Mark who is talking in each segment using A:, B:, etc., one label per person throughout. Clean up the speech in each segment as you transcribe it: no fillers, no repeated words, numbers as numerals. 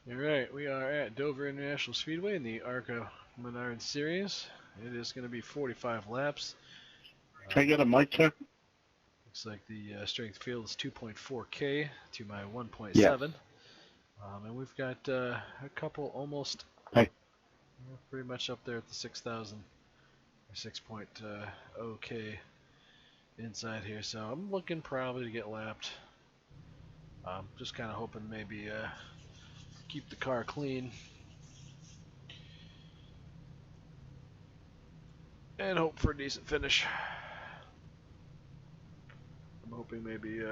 A: Alright, we are at Dover International Speedway in the ARCA Menards series. It is going to be 45 laps.
B: Can I get a mic check?
A: Looks like the strength field is 2.4K to my 1.7.
B: Yes.
A: And we've got a couple almost pretty much up there at the 6,000 or 6.0K inside here. So I'm looking probably to get lapped. Just kind of hoping maybe keep the car clean and hope for a decent finish. I'm hoping maybe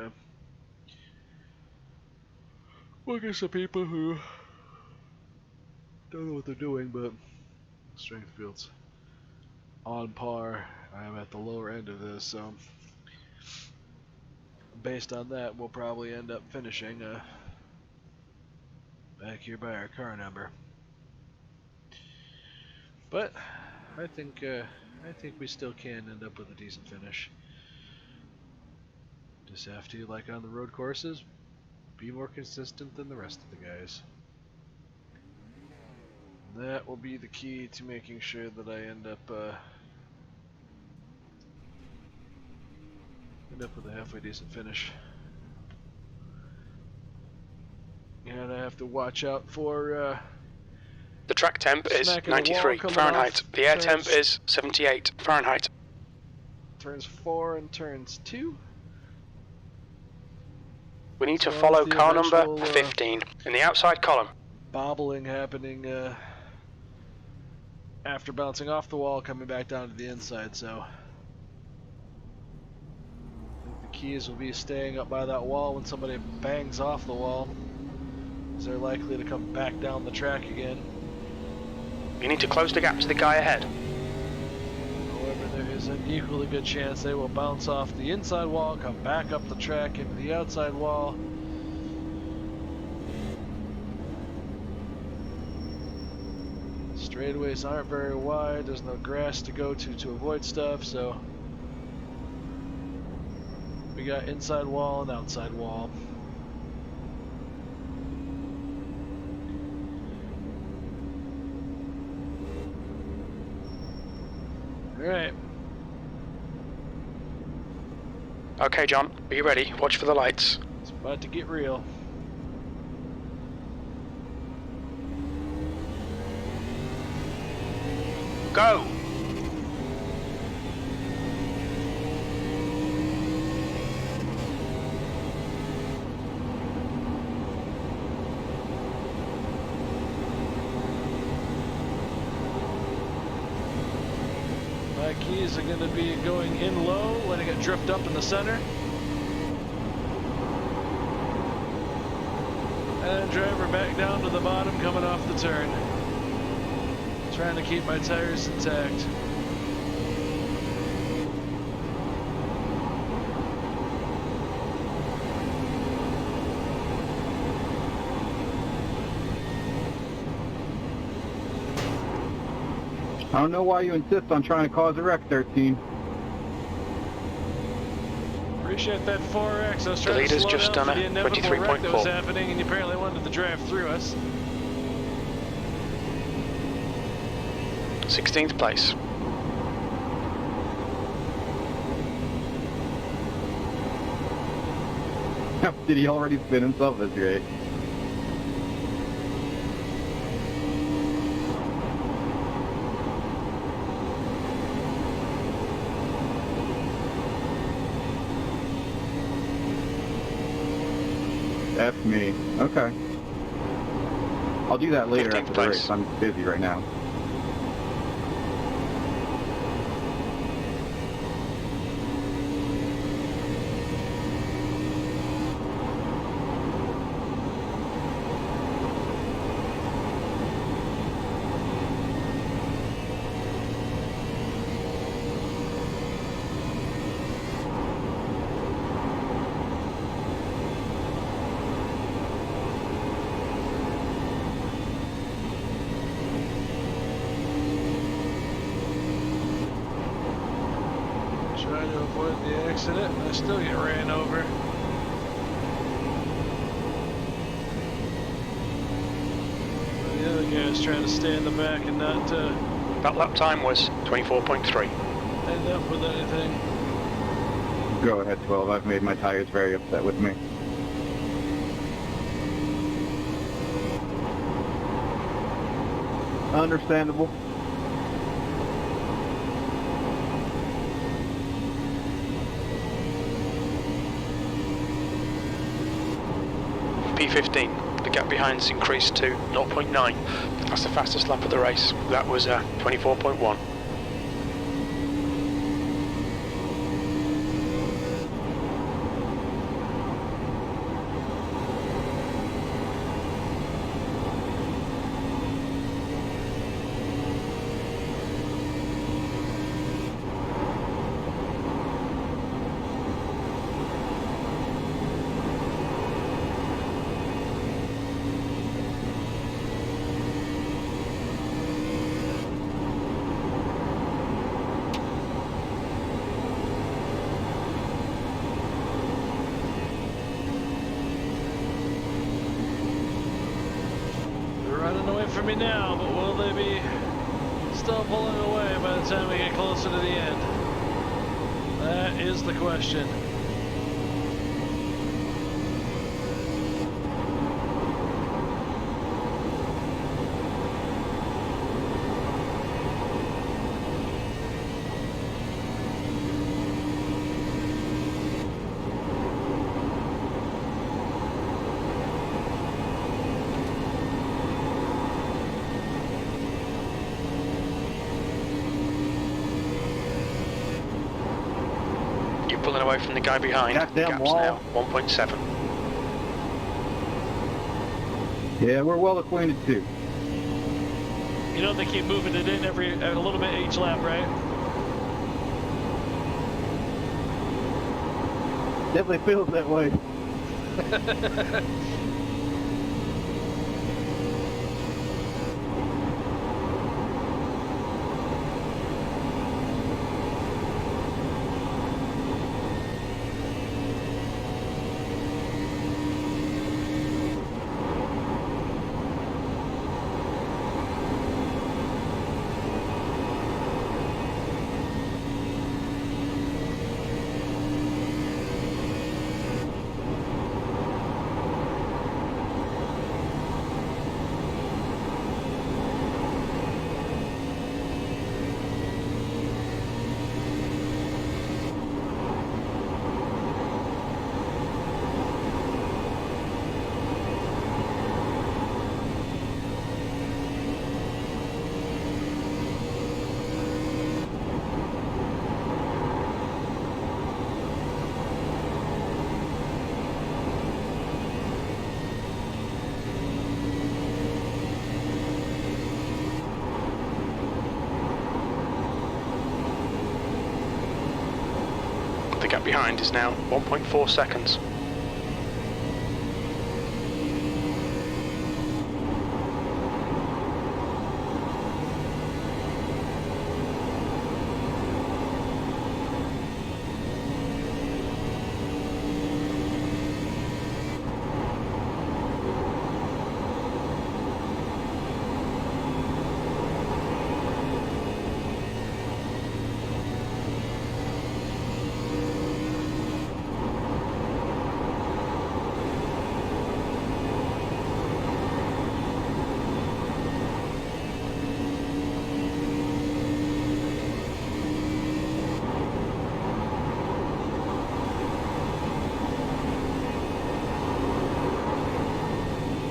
A: we'll get some people who don't know what they're doing, but strength field's on par. I'm at the lower end of this, so based on that, we'll probably end up finishing back here by our car number. But I think we still can end up with a decent finish. Just have to, like on the road courses, be more consistent than the rest of the guys. That will be the key to making sure that I end up with a halfway decent finish. And I have to watch out for
C: the track temp is 93 Fahrenheit. The air temp is 78 Fahrenheit.
A: Turns 4 and turns 2.
C: We need to follow car number 15 in the outside column.
A: Bobbling happening after bouncing off the wall, coming back down to the inside, so I think the keys will be staying up by that wall when somebody bangs off the wall, because they're likely to come back down the track again.
C: You need to close the gap to the guy ahead.
A: However, there is an equally good chance they will bounce off the inside wall, come back up the track into the outside wall. Straightaways aren't very wide, there's no grass to go to avoid stuff, so we got inside wall and outside wall. Alright.
C: Okay, John, are you ready? Watch for the lights.
A: It's about to get real.
C: Go!
A: My keys are going to be going in low, letting it drift up in the center. And driver back down to the bottom, coming off the turn. Trying to keep my tires intact.
B: I don't know why you insist on trying to cause a wreck, 13.
A: Appreciate that 4X. I was trying to slow down for the inevitable wreck that was happening, and you apparently wanted to drive through us.
C: 16th place.
B: Did he already spin himself? That's great. F me. Okay. I'll do that later after the race. I'm busy right now.
A: Trying to avoid the accident, and I still get ran over. The other guy was trying to stay in the back and not
C: That lap time was 24.3.
A: end up with anything.
B: Go ahead, 12. I've made my tires very upset with me. Understandable.
C: P15, the gap behind's increased to 0.9. That's the fastest lap of the race. That was 24.1.
A: For me now, but will they be still pulling away by the time we get closer to the end? That is the question.
C: Pulling away from the guy behind.
B: Goddamn
C: Gap's
B: wall.
C: now 1.7.
B: Yeah, we're well acquainted too.
A: You know they keep moving it in a little bit each lap, right?
B: Definitely feels that way.
C: The gap behind is now 1.4 seconds.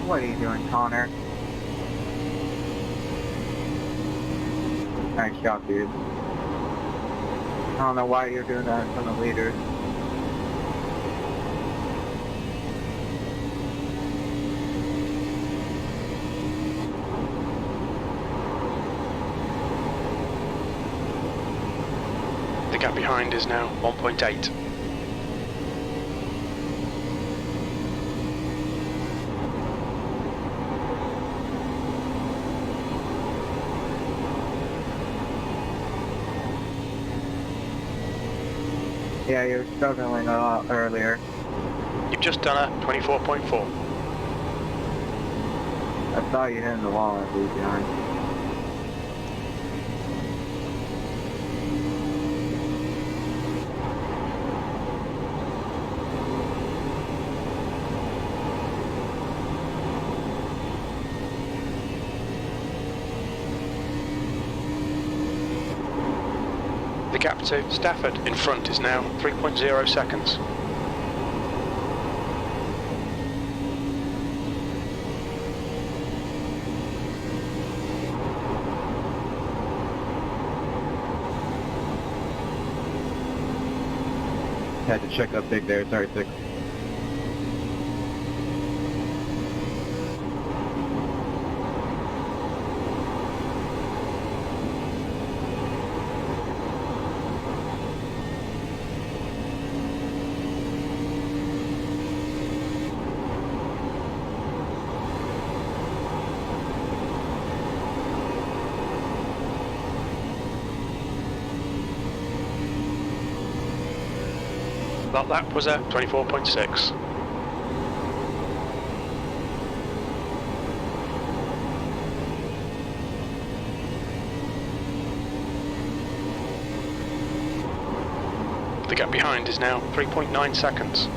D: What are you doing, Connor? Nice job, dude. I don't know why you're doing that from the leader.
C: The gap behind is now 1.8.
D: Yeah, you were struggling a lot earlier.
C: You've just done a 24.4.
D: I saw you hitting the wall, I believe, behind.
C: The gap to Stafford in front is now 3.0 seconds.
B: Had to check up big there, sorry, 6.
C: That lap was at 24.6. The gap behind is now 3.9 seconds.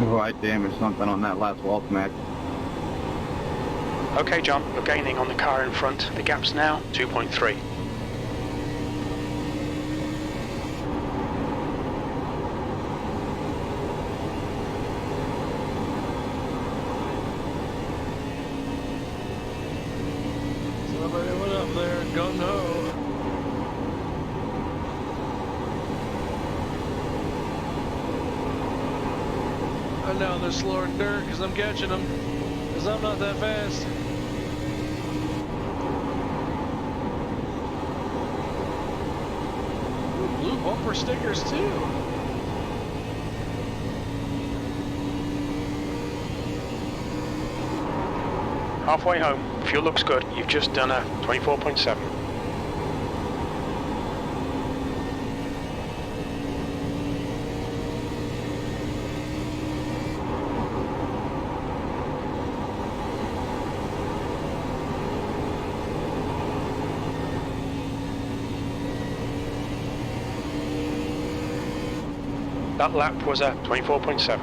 B: Oh, I damaged something on that last wall smack.
C: Okay, John, you're gaining on the car in front. The gap's now 2.3.
A: Somebody went up there, gung ho. And now they're slower than dirt because I'm catching them. Because I'm not that fast. Ooh, blue bumper stickers too.
C: Halfway home, fuel looks good. You've just done a 24.7. That lap was a 24.7.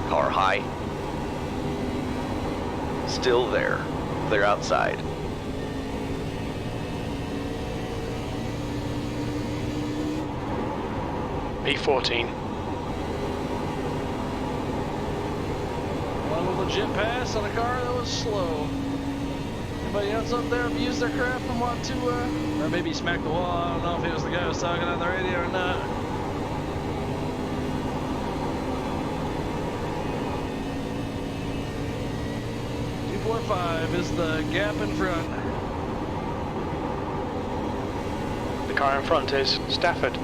E: Car high. Still there. They're outside.
C: P14.
A: Well, a legit pass on a car that was slow. Anybody else up there abuse their craft and want to, or maybe smack the wall? I don't know if he was the guy who was talking on the radio or not. .5 is the gap in front.
C: The car in front is Stafford.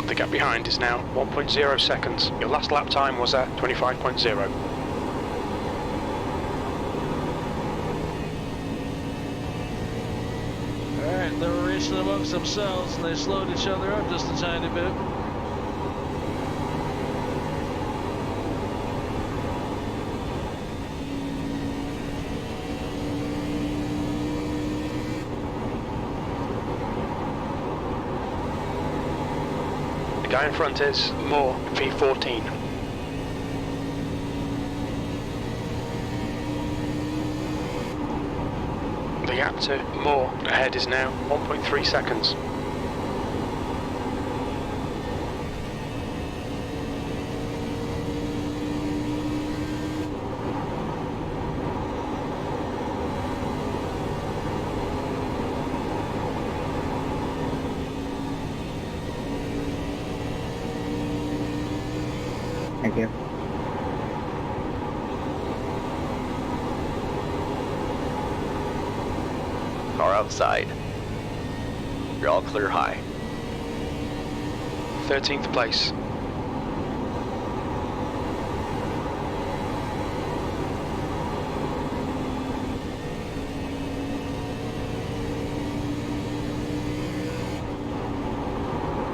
C: The gap behind is now 1.0 seconds. Your last lap time was at 25.0.
A: Alright, they were racing amongst themselves and they slowed each other up just a tiny bit.
C: The guy in front is Moore, P14. The gap to Moore ahead is now 1.3 seconds.
D: Thank you.
E: Car outside. You're all clear high.
C: 13th place.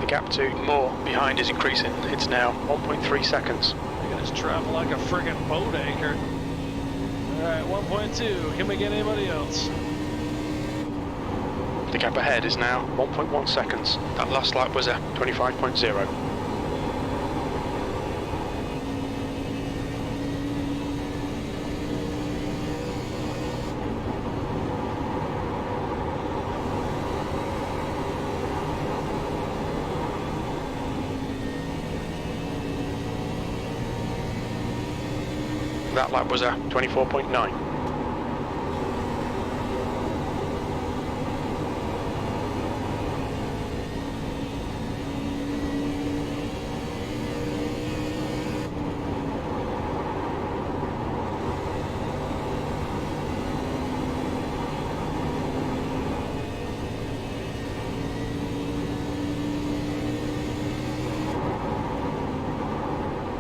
C: The gap to Moore behind is increasing. It's now 1.3 seconds.
A: You guys travel like a friggin' boat anchor. Alright, 1.2. Can we get anybody else?
C: The gap ahead is now 1.1 seconds. That last lap was a 25.0. That lap was a 24.9.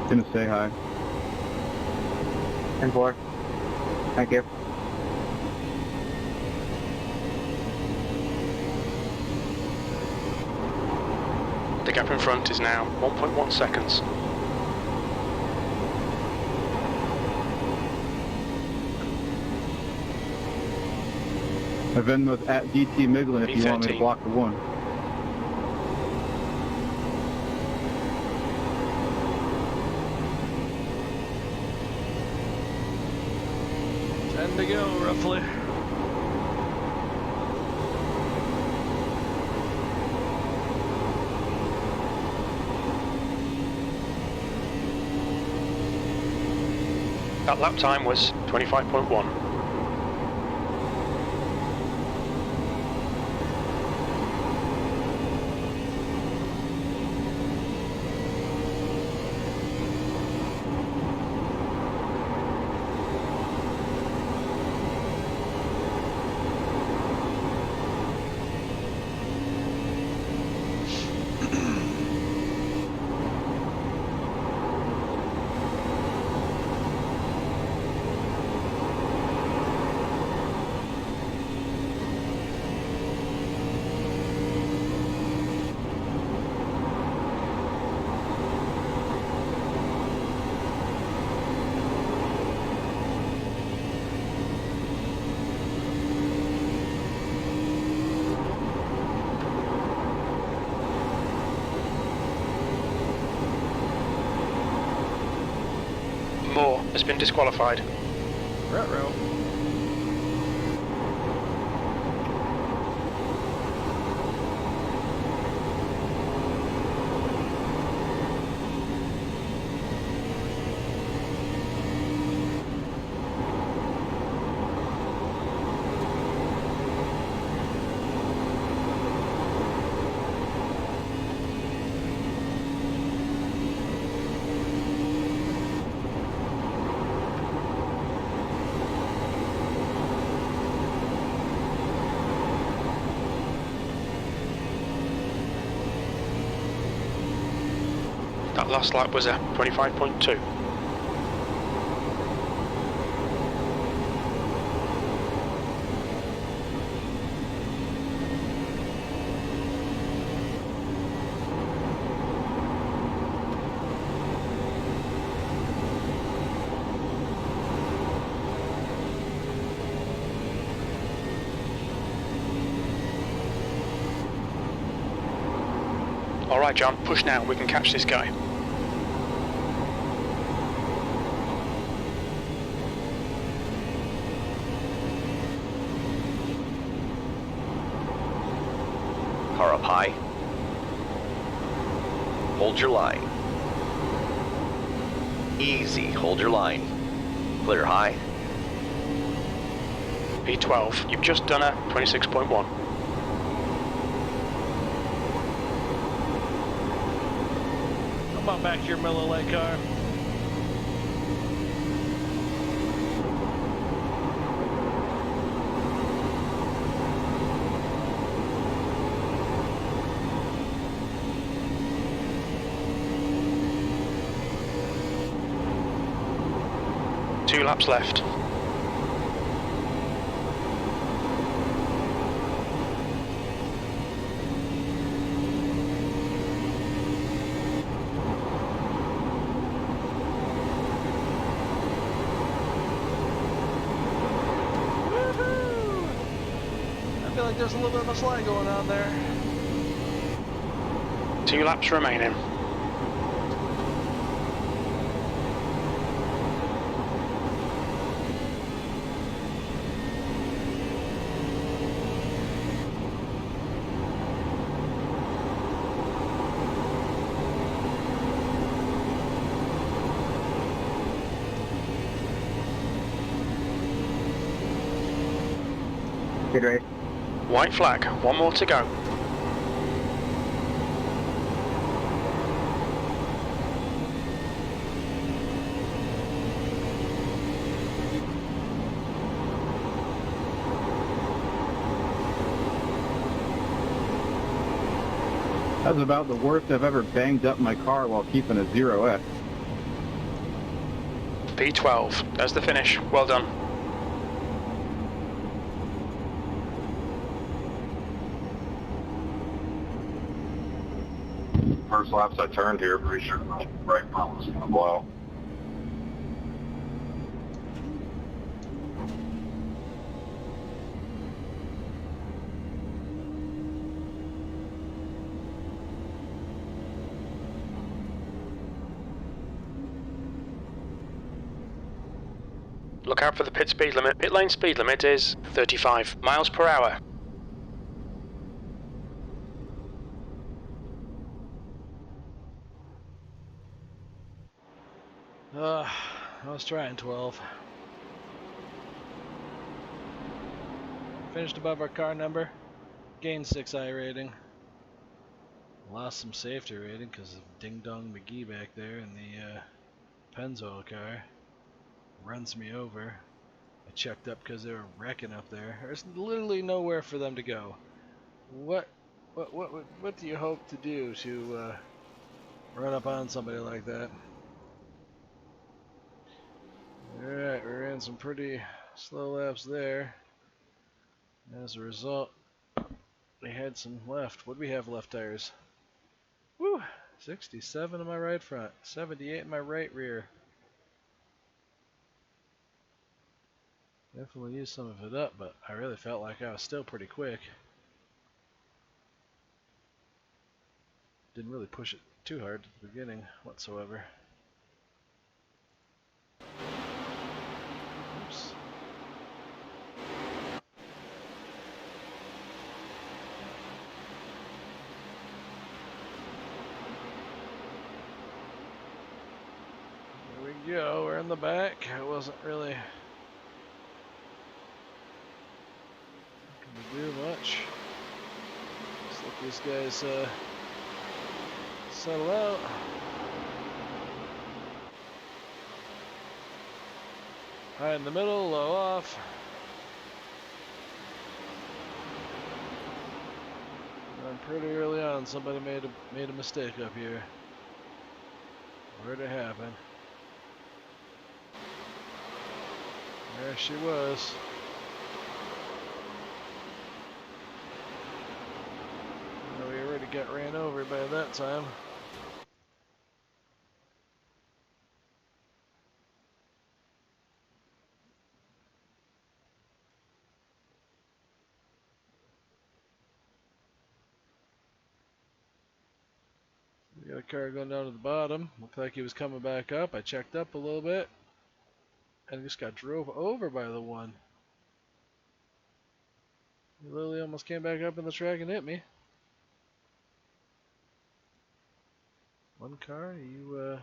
B: Gonna say hi.
D: 10-4. Thank you.
C: The gap in front is now 1.1 seconds.
B: My Venmo's at DT Miglin if you want me to
C: P13.
B: block the one.
A: To go, roughly.
C: That lap time was 25.1. Moore has been disqualified.
A: Ruh-roh.
C: That last lap was a 25.2. All right, John, push now. We can catch this guy.
E: Car up high. Hold your line. Easy, hold your line. Clear high.
C: P12, you've just done a 26.1.
A: Come on back here, Miller Lake car.
C: 2 laps left.
A: I feel like there's a little bit of a slide going on there.
C: 2 laps remaining.
D: Good race.
C: White flag, 1 more to go.
B: That was about the worst I've ever banged up my car while keeping a 0X.
C: P12, there's the finish. Well done.
F: First laps I turned here, pretty sure my brake pump was going to blow.
C: Look out for the pit speed limit. Pit lane speed limit is 35 miles per hour.
A: I was trying 12. Finished above our car number. Gained 6 iRating. Lost some safety rating because of Ding Dong McGee back there in the Pennzoil car. Runs me over. I checked up because they were wrecking up there. There's literally nowhere for them to go. What do you hope to do to run up on somebody like that? Alright, we ran some pretty slow laps there. As a result, we had some left. What do we have left tires? Woo! 67 in my right front, 78 in my right rear. Definitely used some of it up, but I really felt like I was still pretty quick. Didn't really push it too hard at the beginning whatsoever. Oops. There we go, we're in the back. I wasn't really gonna do much. Just let these guys settle out. High in the middle, low off. And pretty early on, somebody made a mistake up here. Where'd it happen? There she was. Well, we already got ran over by that time. We got a car going down to the bottom. Looked like he was coming back up. I checked up a little bit. And just got drove over by the one. He literally almost came back up in the track and hit me. One car, you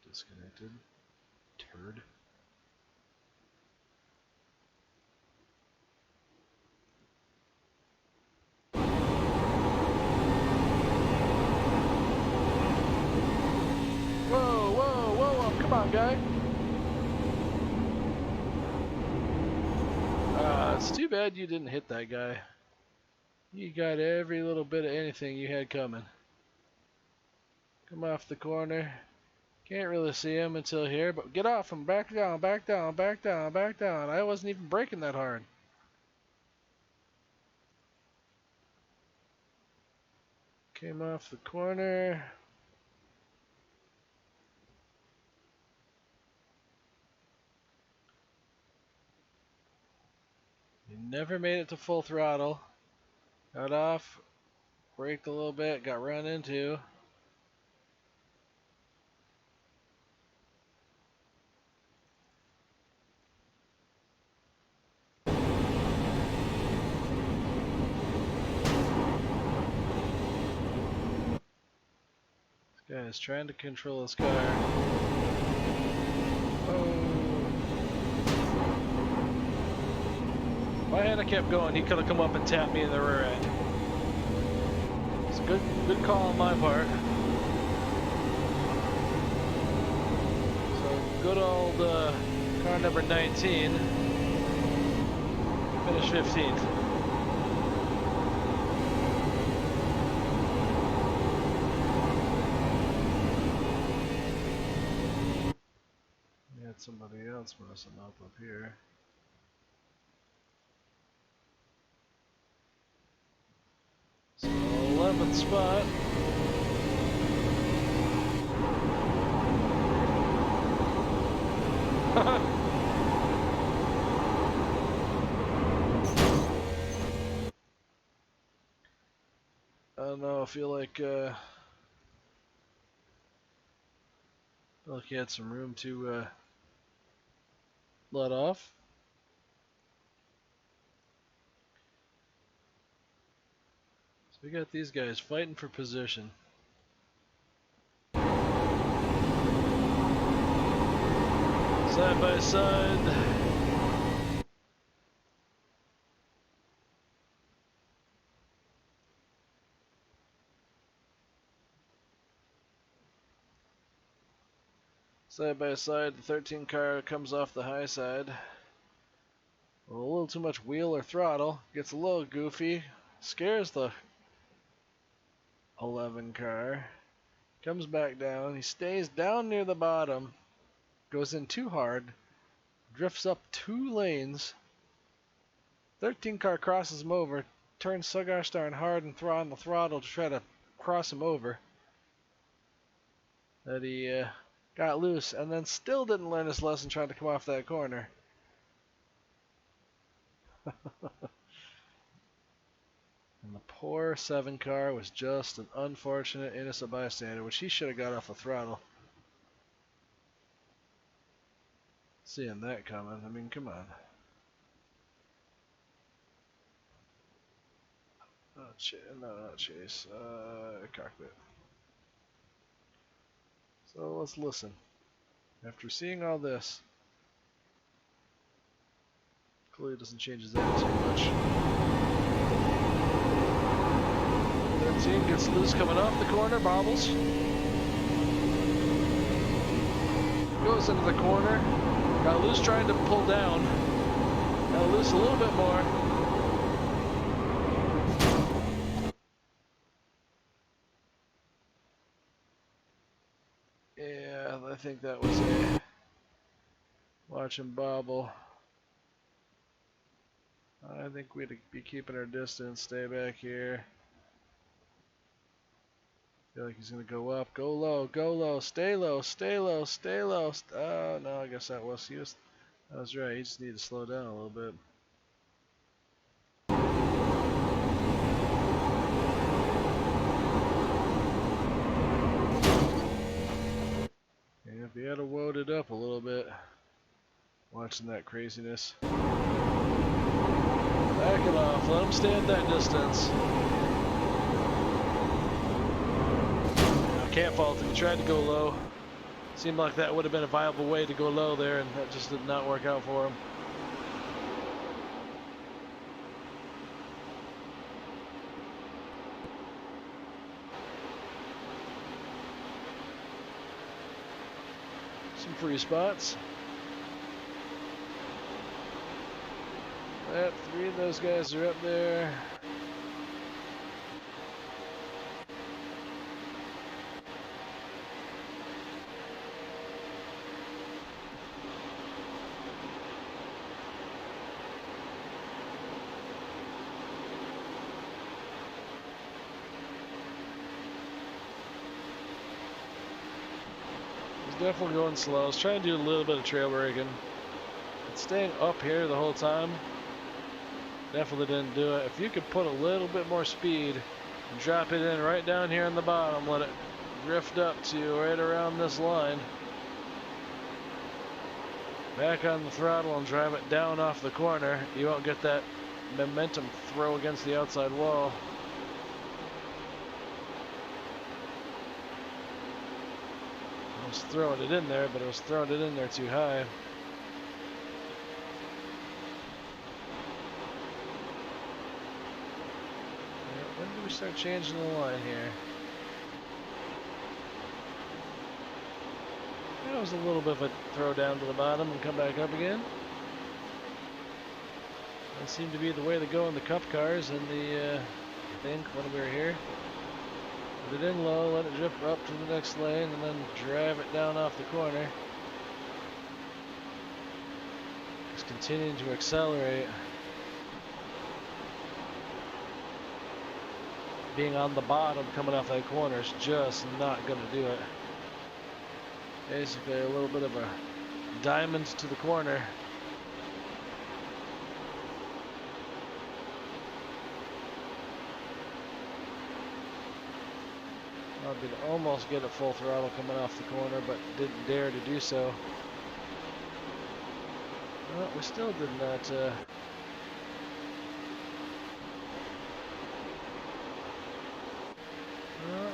A: disconnected. Turd. Whoa, whoa, whoa, come on, guy. It's too bad you didn't hit that guy. You got every little bit of anything you had coming. Come off the corner. Can't really see him until here, but get off him. Back down, back down, back down, back down. I wasn't even braking that hard. Came off the corner. He never made it to full throttle. Got off, braked a little bit, got run into. This guy is trying to control his car. Oh. If I had kept going, he could have come up and tapped me in the rear end. It's a good call on my part. So good old car number 19 finished 15th. We had somebody else messing up here. So 11th spot. I don't know, I feel like you had some room to let off. So we got these guys fighting for position. Side by side. Side by side, the 13 car comes off the high side. A little too much wheel or throttle, gets a little goofy, scares the 11 car, comes back down, he stays down near the bottom, goes in too hard, drifts up 2 lanes, 13 car crosses him over, turns so gosh darn hard and on the throttle to try to cross him over that he got loose, and then still didn't learn his lesson trying to come off that corner. And the poor 7 car was just an unfortunate innocent bystander, which he should have got off the throttle. Seeing that coming, I mean, come on. No, not chase. Cockpit. So let's listen. After seeing all this, clearly doesn't change his attitude much. 13 gets loose coming off the corner, bobbles. Goes into the corner. Got loose trying to pull down. Got loose a little bit more. Yeah, I think that was a watch him bobble. I think we'd be keeping our distance, stay back here. Feel like he's gonna go up, go low, stay low, stay low, stay low. Oh no, I guess that was that was right. You just need to slow down a little bit. And if he had woed it up a little bit, watching that craziness. Back it off, let him stay at that distance. Can't fault him, he tried to go low. Seemed like that would have been a viable way to go low there, and that just did not work out for him. Some free spots. That 3 of those guys are up there. definitely going slow. I was trying to do a little bit of trail braking. But staying up here the whole time, definitely didn't do it. If you could put a little bit more speed and drop it in right down here on the bottom, let it drift up to right around this line. Back on the throttle and drive it down off the corner, you won't get that momentum throw against the outside wall. I was throwing it in there, but I was throwing it in there too high. When did we start changing the line here? That was a little bit of a throw down to the bottom and come back up again. That seemed to be the way to go in the cup cars and the thing when we were here. Put it in low, let it drift up to the next lane, and then drive it down off the corner. Just continuing to accelerate. Being on the bottom coming off that corner is just not going to do it. Basically a little bit of a diamond to the corner. I did almost get a full throttle coming off the corner, but didn't dare to do so. Well, we still did not. That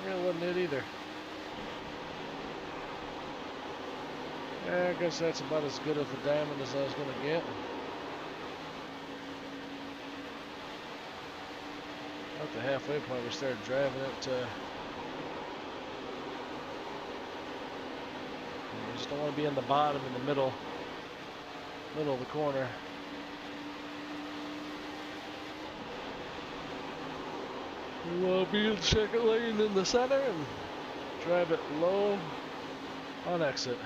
A: really wasn't it either. Yeah, I guess that's about as good of a diamond as I was going to get. At the halfway point, we started driving it. You just don't want to be in the bottom, in the middle of the corner. You want to be in the second lane in the center and drive it low on exit.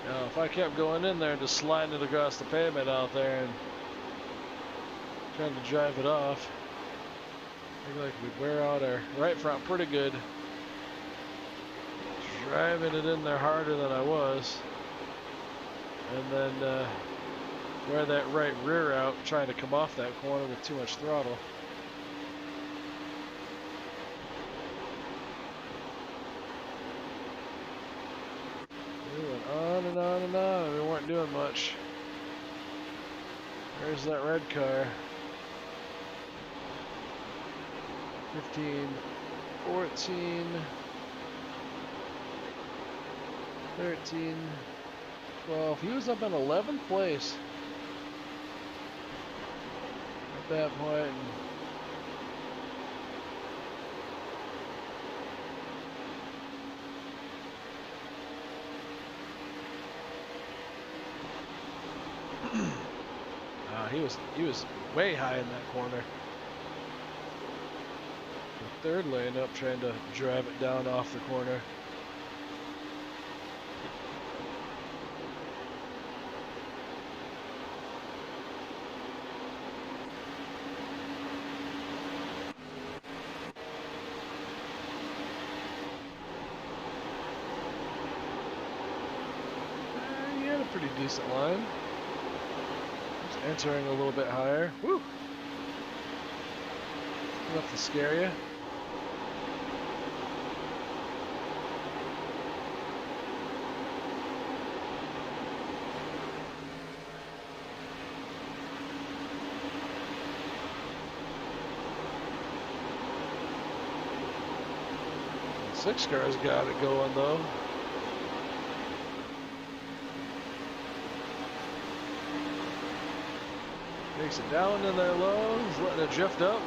A: Now, if I kept going in there and just sliding it across the pavement out there and trying to drive it off, I feel like we'd wear out our right front pretty good. Driving it in there harder than I was, and then wear that right rear out trying to come off that corner with too much throttle. We went on and on and on, and we weren't doing much. There's that red car. 15, 14, 13, 12. He was up in 11th place at that point. And he was way high in that corner. The third lane up, trying to drive it down off the corner. He had a pretty decent line. Entering a little bit higher. Woo! Enough to scare you. Six cars got it going though. Takes it down in there low, he's letting it drift up,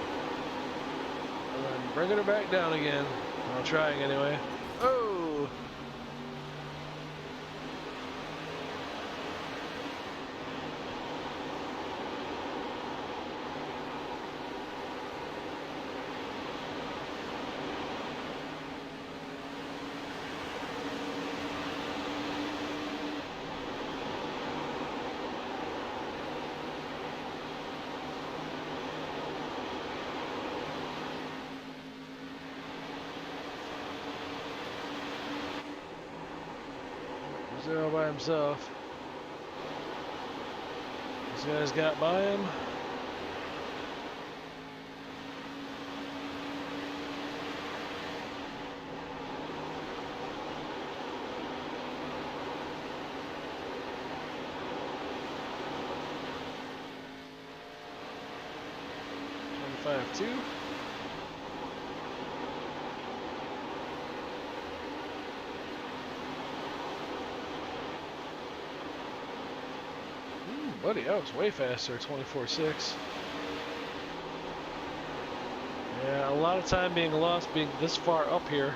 A: and then bringing it back down again. I'm trying anyway. Oh! 0 by himself. These guys got by him. Two. Buddy, that was way faster, 24.6. Yeah, a lot of time being lost being this far up here.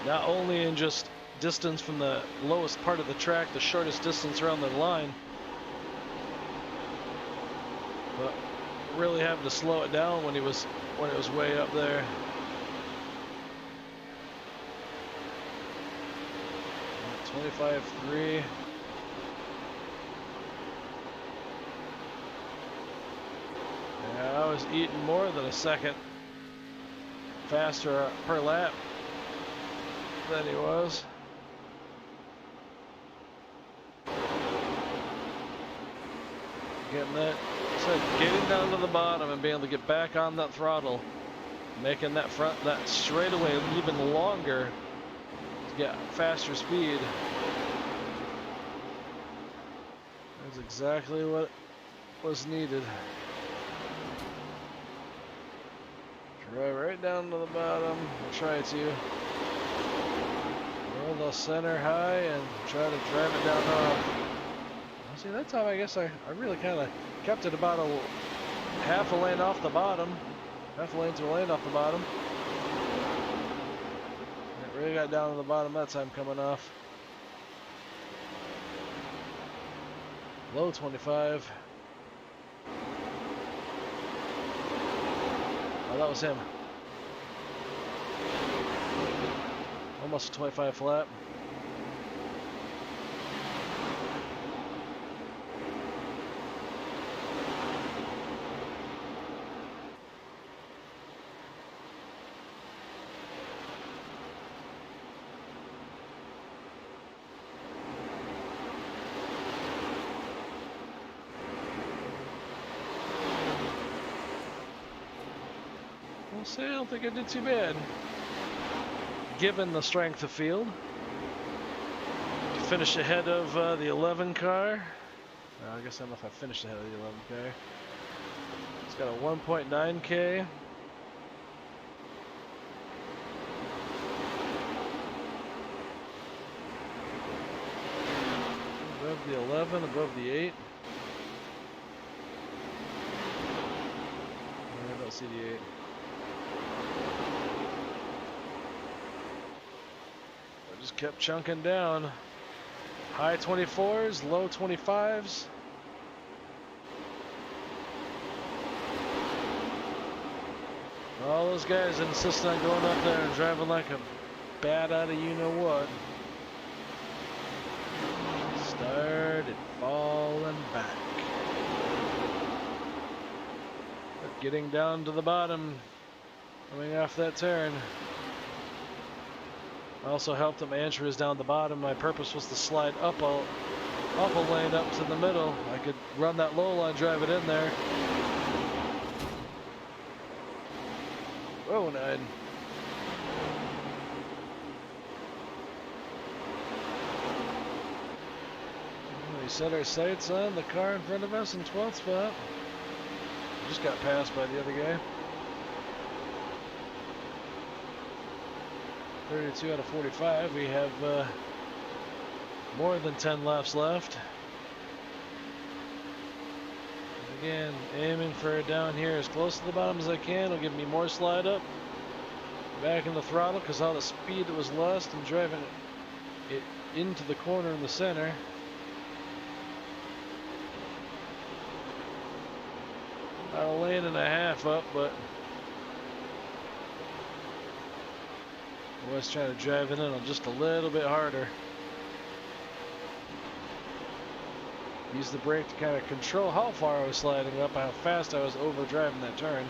A: Not only in just distance from the lowest part of the track, the shortest distance around the line, but really having to slow it down when it was way up there. .25.3. Yeah, I was eating more than a second faster per lap than he was. Getting that. So getting down to the bottom and being able to get back on that throttle, making that straightaway even longer to get faster speed. That's exactly what was needed. Drive right down to the bottom. We'll try to roll the center high and try to drive it down off. See, that time I guess I really kind of kept it about a half a lane off the bottom. Half a lane to a lane off the bottom. It really got down to the bottom that time coming off. Low 25. Oh, that was him. Almost a 25 flat. I don't think I did too bad, given the strength of field. Finished ahead of the 11 car. I guess I don't know if I finished ahead of the 11 car. It's got a 1.9K. Above the 11, above the 8. I don't see the 8. Just kept chunking down. High 24s, low 25s. All those guys insist on going up there and driving like a bat out of you-know-what. Started falling back. But getting down to the bottom, coming off that turn. I also helped him. My entry was down the bottom. My purpose was to slide up a lane up to the middle. I could run that low line, drive it in there. Whoa, 9. We set our sights on the car in front of us in 12th spot. Just got passed by the other guy. 32 out of 45. We have more than 10 laps left. Again, aiming for down here as close to the bottom as I can. It'll give me more slide up. Back in the throttle because all the speed that was lost and driving it into the corner in the center. About a lane and a half up, but I was trying to drive it in just a little bit harder. Use the brake to kind of control how far I was sliding up, how fast I was over driving that turn.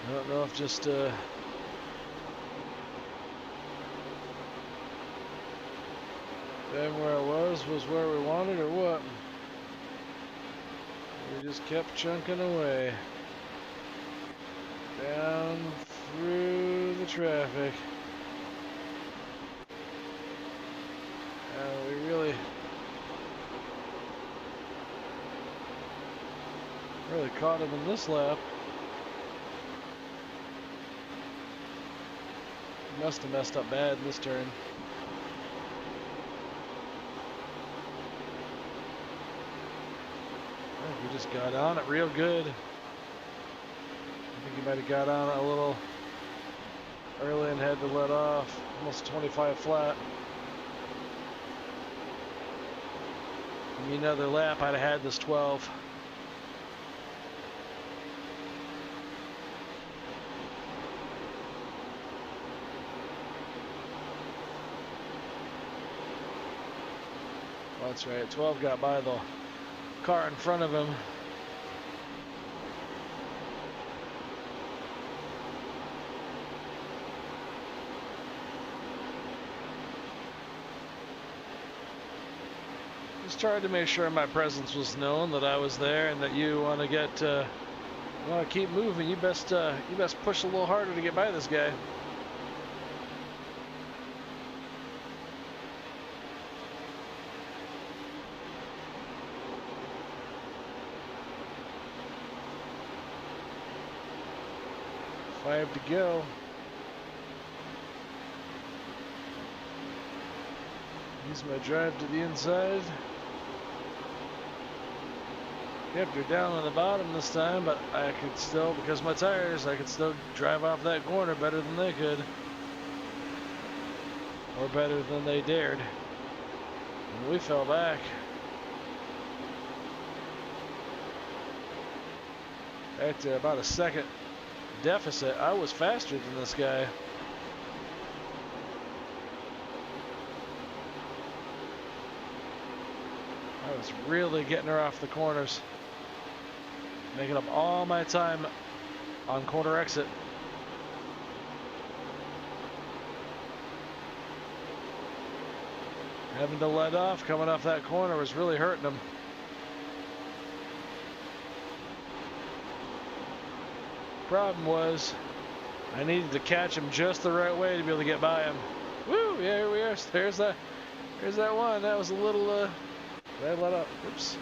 A: I don't know if just being where I was where we wanted or what. We just kept chunking away. Down through the traffic. We really caught him in this lap. Must have messed up bad in this turn. I think we just got on it real good. I think he might have got on it a little early and had to let off. Almost 25 flat. Give me another lap, I'd have had this 12. Oh, that's right, 12 got by the car in front of him. Just tried to make sure my presence was known, that I was there, and that you want to get, want to keep moving. You best push a little harder to get by this guy. Five to go. Use my drive to the inside. Yep, you're down on the bottom this time, but I could still, because of my tires, I could still drive off that corner better than they could. Or better than they dared. And we fell back. Back to about a second deficit. I was faster than this guy. I was really getting her off the corners. Making up all my time on corner exit. Having to let off coming off that corner was really hurting him. Problem was, I needed to catch him just the right way to be able to get by him. Woo! Yeah, here we are. There's that one. That was a little, I let up. Oops.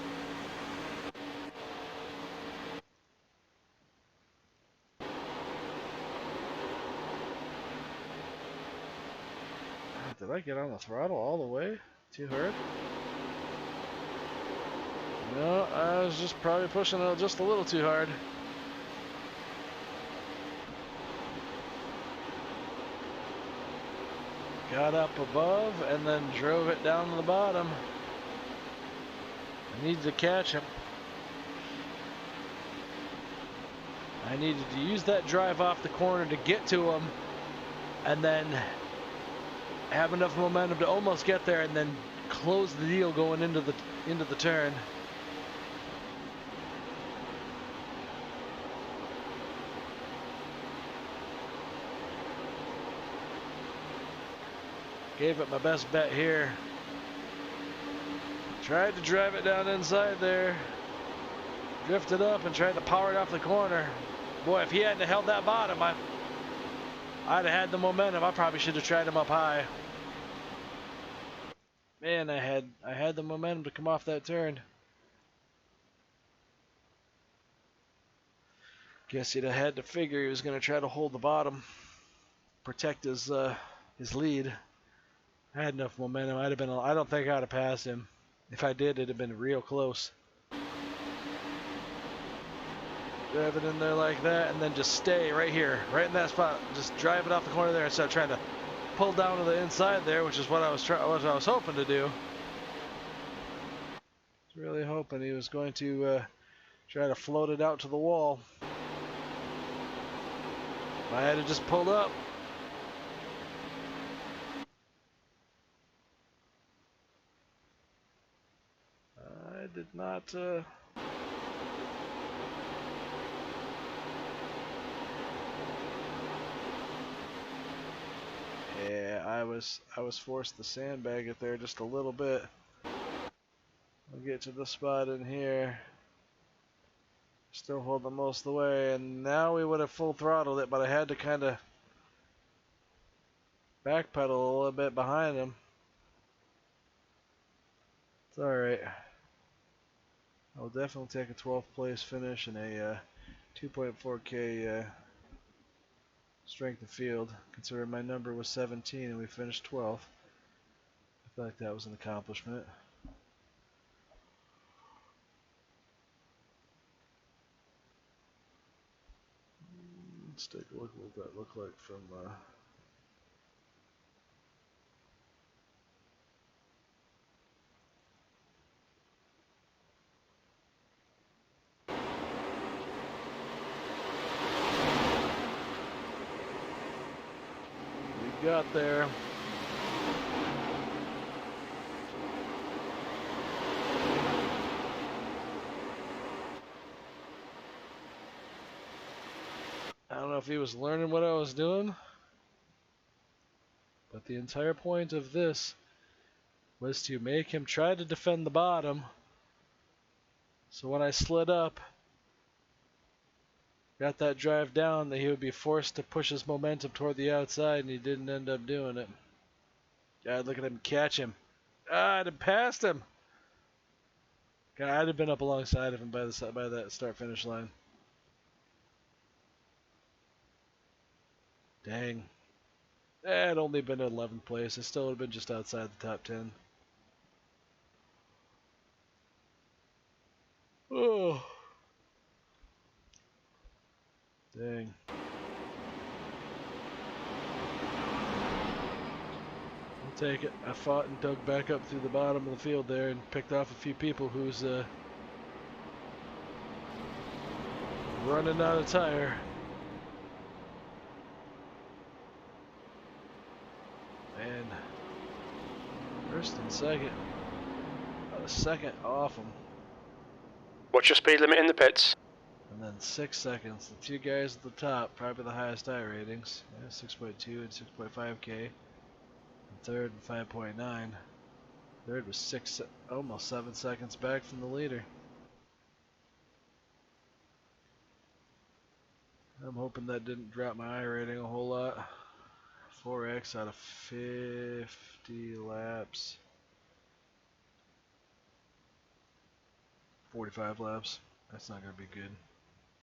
A: Did I get on the throttle all the way? Too hard? No, I was just probably pushing it just a little too hard. Got up above and then drove it down to the bottom. I needed to catch him. I needed to use that drive off the corner to get to him and then have enough momentum to almost get there and then close the deal going into the turn. Gave it my best bet here. Tried to drive it down inside there. Drifted up and tried to power it off the corner. Boy, if he hadn't held that bottom, I'd have had the momentum. I probably should have tried him up high. Man, I had the momentum to come off that turn. Guess he'd have had to figure he was going to try to hold the bottom, protect his lead. I had enough momentum. I don't think I'd have passed him. If I did, it'd have been real close. Drive it in there like that, and then just stay right here, right in that spot. Just drive it off the corner there instead of trying to pull down to the inside there, which is what I was hoping to do. I was really hoping he was going to try to float it out to the wall. I had to just pull up. I did not. I was forced to sandbag it there just a little bit. I'll get to the spot in here. Still holding most of the way, and now we would have full throttled it, but I had to kind of backpedal a little bit behind him. It's alright. I'll definitely take a 12th place finish and a 2.4K strength of field, considering my number was 17 and we finished 12th. I feel like that was an accomplishment. Let's take a look at what that looked like from we got there. I don't know if he was learning what I was doing, but the entire point of this was to make him try to defend the bottom. So when I slid up, got that drive down, that he would be forced to push his momentum toward the outside, and he didn't end up doing it. God, look at him catch him. Ah, I'd have passed him. God, I'd have been up alongside of him by that start-finish line. Dang. I'd only been in 11th place. I still would have been just outside the top 10. Oh. Dang. I'll take it. I fought and dug back up through the bottom of the field there and picked off a few people who's running out of tire. Man. First and second. About a second off him.
C: What's your speed limit in the pits?
A: And then 6 seconds. The two guys at the top, probably the highest tire ratings. Yeah, 6.2 and 6.5K. And third and 5.9. Third was almost 7 seconds back from the leader. I'm hoping that didn't drop my iRating a whole lot. 4x out of 50 laps. 45 laps. That's not going to be good.